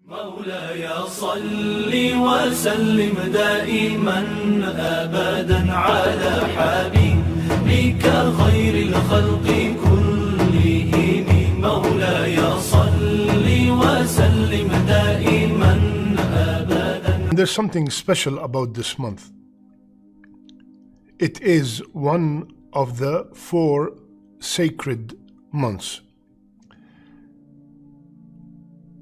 مولاي صل وسلم دائما أبدا على حبيبك خير الخلق كلهم مولاي صل وسلم دائما أبدا. There's something special about this month. It is one of the 4 sacred months.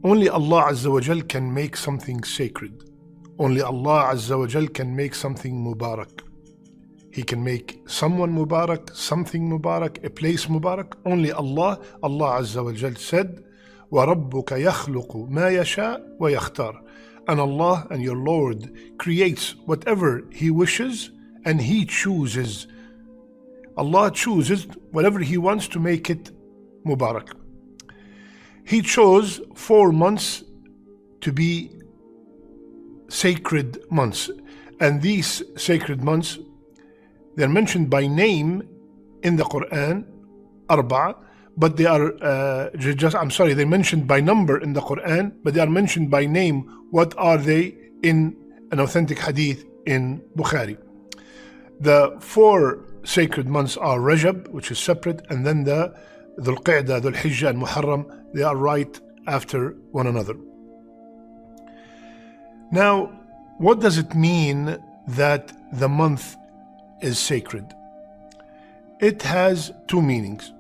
Only Allah Azza wa Jal can make something sacred. Only Allah Azza wa Jal can make something Mubarak. He can make someone Mubarak, something Mubarak, a place Mubarak. Only Allah Azza wa Jal said, وَرَبُّكَ يَخْلُقُ مَا يَشَاءُ وَيَخْتَارُ. And Allah and your Lord creates whatever He wishes and He chooses. Allah chooses whatever He wants to make it Mubarak. He chose 4 months to be sacred months. And these sacred months, they're mentioned by name in the Quran, Arba'a, but they are they're mentioned by number in the Quran, but they are mentioned by name. What are they in an authentic hadith in Bukhari? The 4 sacred months are Rajab, which is separate, and then the Dhul Qa'dah, Dhul Hijjah, and Muharram. They are right after one another. Now, what does it mean that the month is sacred? It has 2 meanings,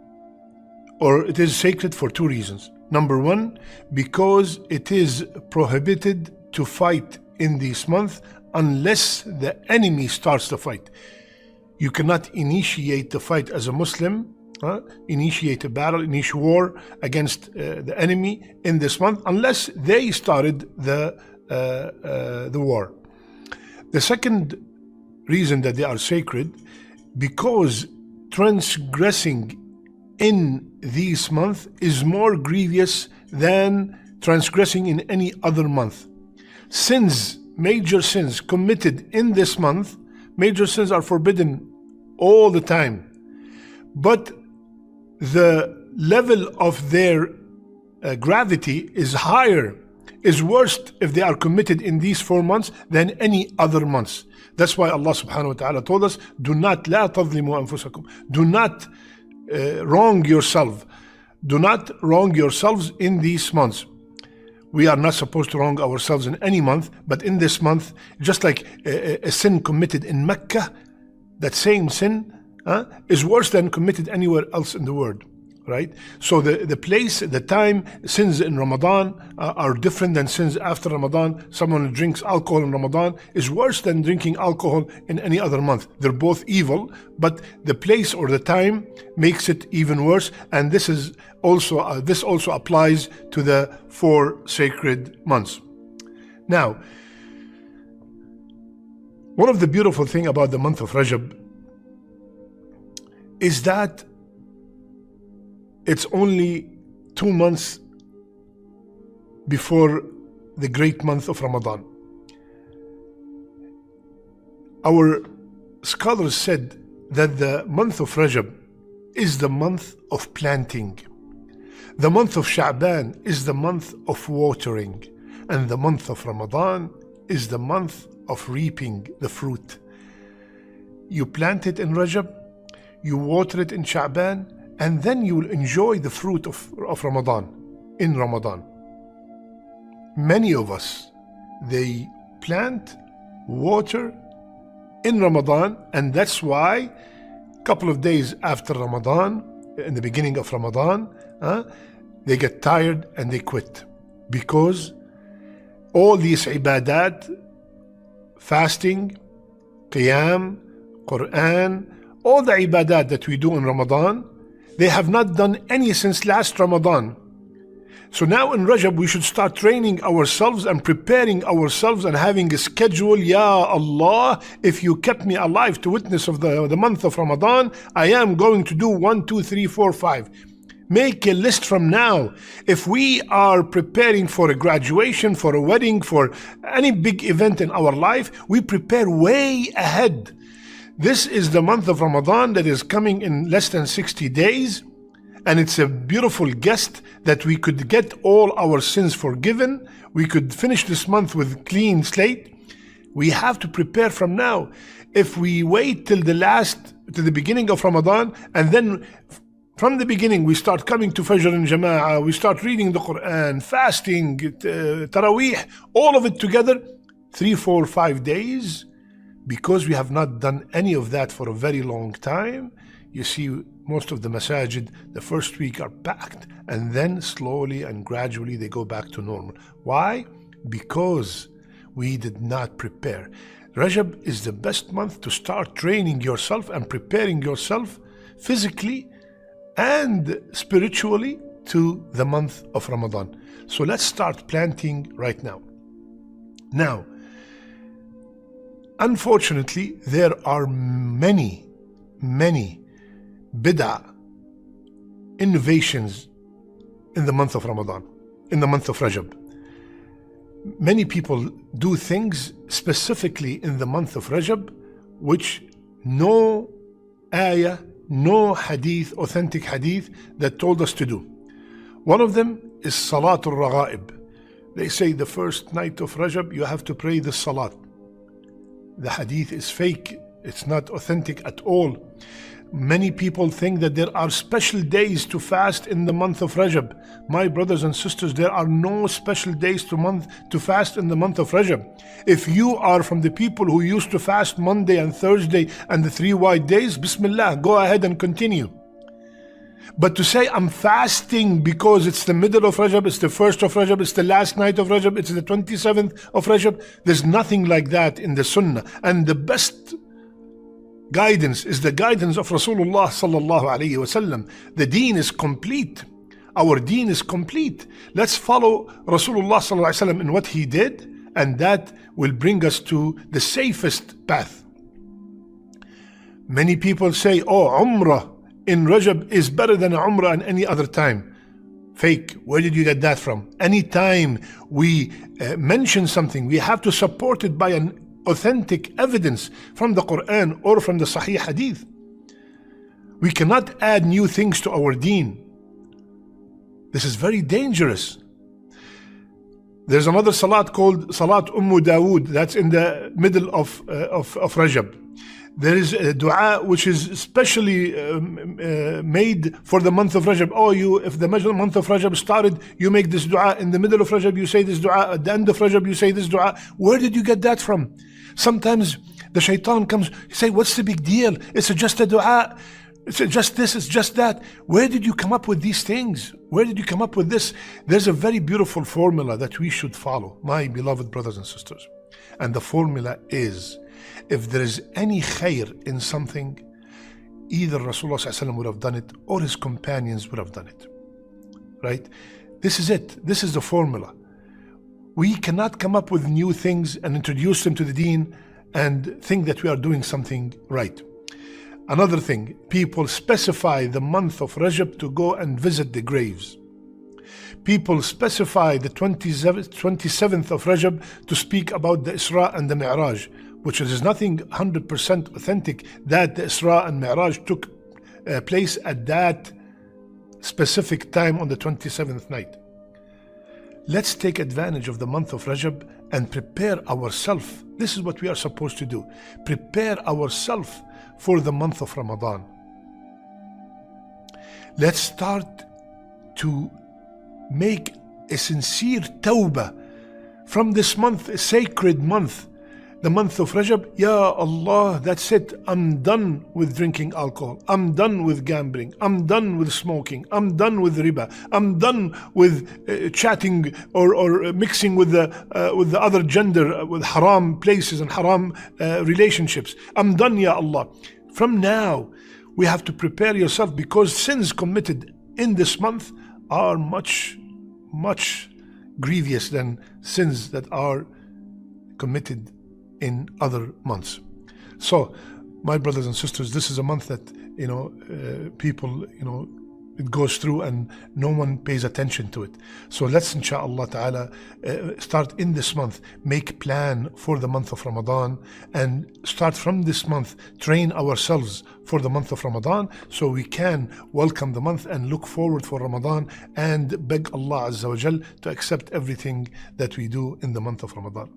or it is sacred for 2 reasons. Number 1, because it is prohibited to fight in this month unless the enemy starts the fight. You cannot initiate the fight as a Muslim, initiate a battle, initiate war against the enemy in this month unless they started the war. The second reason that they are sacred, because transgressing in this month is more grievous than transgressing in any other month. Sins, major sins committed in this month, major sins are forbidden all the time, but the level of their gravity is higher, is worse if they are committed in these 4 months than any other months. That's why Allah subhanahu wa ta'ala told us, do not لا تظلموا أنفسكم. Do not wrong yourself. Do not wrong yourselves in these months. We are not supposed to wrong ourselves in any month, but in this month, just like a sin committed in Mecca, that same sin is worse than committed anywhere else in the world, right? So the place, the time, sins in Ramadan are different than sins after Ramadan. Someone who drinks alcohol in Ramadan is worse than drinking alcohol in any other month. They're both evil, but the place or the time makes it even worse. And this also applies to the 4 sacred months. Now, one of the beautiful things about the month of Rajab is that it's only 2 months before the great month of Ramadan. Our scholars said that the month of Rajab is the month of planting. The month of Sha'ban is the month of watering. And the month of Ramadan is the month of reaping the fruit. You plant it in Rajab, you water it in Sha'ban, and then you will enjoy the fruit of Ramadan, in Ramadan. Many of us, they plant, water in Ramadan, and that's why a couple of days after Ramadan, in the beginning of Ramadan, they get tired and they quit. Because all these ibadat, fasting, qiyam, Quran, all the ibadat that we do in Ramadan, they have not done any since last Ramadan. So now in Rajab, we should start training ourselves and preparing ourselves and having a schedule. Ya Allah, if you kept me alive to witness of the month of Ramadan, I am going to do 1, 2, 3, 4, 5. Make a list from now. If we are preparing for a graduation, for a wedding, for any big event in our life, we prepare way ahead. This is the month of Ramadan that is coming in less than 60 days. And it's a beautiful guest that we could get all our sins forgiven. We could finish this month with clean slate. We have to prepare from now. If we wait till the beginning of Ramadan, and then from the beginning we start coming to Fajr and Jama'ah, we start reading the Quran, fasting, Taraweeh, all of it together, 3, 4, 5 days, because we have not done any of that for a very long time. You see, most of the masajid, the first week are packed, and then slowly and gradually they go back to normal. Why? Because we did not prepare. Rajab is the best month to start training yourself and preparing yourself physically and spiritually to the month of Ramadan. So let's start planting right now. Now, unfortunately, there are many bid'ah innovations in the month of Ramadan, in the month of Rajab. Many people do things specifically in the month of Rajab which no ayah, no hadith, authentic hadith that told us to do. One of them is Salatul Raghaib. They say the first night of Rajab you have to pray the Salat. The hadith is fake. It's not authentic at all. Many people think that there are special days to fast in the month of Rajab. My brothers and sisters, there are no special days to fast in the month of Rajab. If you are from the people who used to fast Monday and Thursday and the 3 white days, Bismillah, go ahead and continue. But to say I'm fasting because it's the middle of Rajab, it's the first of Rajab, it's the last night of Rajab, it's the 27th of Rajab, there's nothing like that in the Sunnah. And the best guidance is the guidance of Rasulullah sallallahu alayhi wasallam. The deen is complete. Our deen is complete. Let's follow Rasulullah sallallahu alayhi wasallam in what he did, and that will bring us to the safest path. Many people say, oh, Umrah in Rajab is better than Umrah in any other time. Fake. Where did you get that from? Anytime we mention something, we have to support it by an authentic evidence from the Quran or from the Sahih Hadith. We cannot add new things to our deen. This is very dangerous. There's another salat called Salat Dawood that's in the middle of Rajab. There is a dua which is specially made for the month of Rajab. If the month of Rajab started, you make this dua. In the middle of Rajab, you say this dua. At the end of Rajab, you say this dua. Where did you get that from? Sometimes the shaitan comes, say, what's the big deal? It's just a dua. It's just this, it's just that. Where did you come up with these things? Where did you come up with this? There's a very beautiful formula that we should follow, my beloved brothers and sisters. And the formula is, if there is any khair in something, either Rasulullah ﷺ would have done it or his companions would have done it. Right? This is it. This is the formula. We cannot come up with new things and introduce them to the deen and think that we are doing something right. Another thing, people specify the month of Rajab to go and visit the graves. People specify the 27th of Rajab to speak about the Isra and the Mi'raj, which is nothing 100% authentic that the Isra and Mi'raj took place at that specific time on the 27th night. Let's take advantage of the month of Rajab and prepare ourselves. This is what we are supposed to do. Prepare ourselves for the month of Ramadan. Let's start to make a sincere tawbah from this month, a sacred month, the month of Rajab. Ya Allah, that's it. I'm done with drinking alcohol. I'm done with gambling. I'm done with smoking. I'm done with riba. I'm done with chatting or mixing with the other gender, with haram places and haram relationships. I'm done, Ya Allah. From now, we have to prepare yourself, because sins committed in this month are much grievous than sins that are committed in other months. So, my brothers and sisters, this is a month that people It goes through and no one pays attention to it. So let's, inshallah ta'ala, start in this month, make plan for the month of Ramadan, and start from this month, train ourselves for the month of Ramadan, so we can welcome the month and look forward for Ramadan and beg Allah Azza wa Jal to accept everything that we do in the month of Ramadan.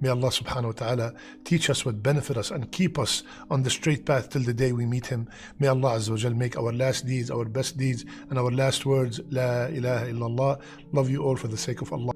May Allah subhanahu wa ta'ala teach us what benefit us and keep us on the straight path till the day we meet Him. May Allah Azza wa Jal make our last deeds our best deeds and our last words, La ilaha illallah. Love you all for the sake of Allah.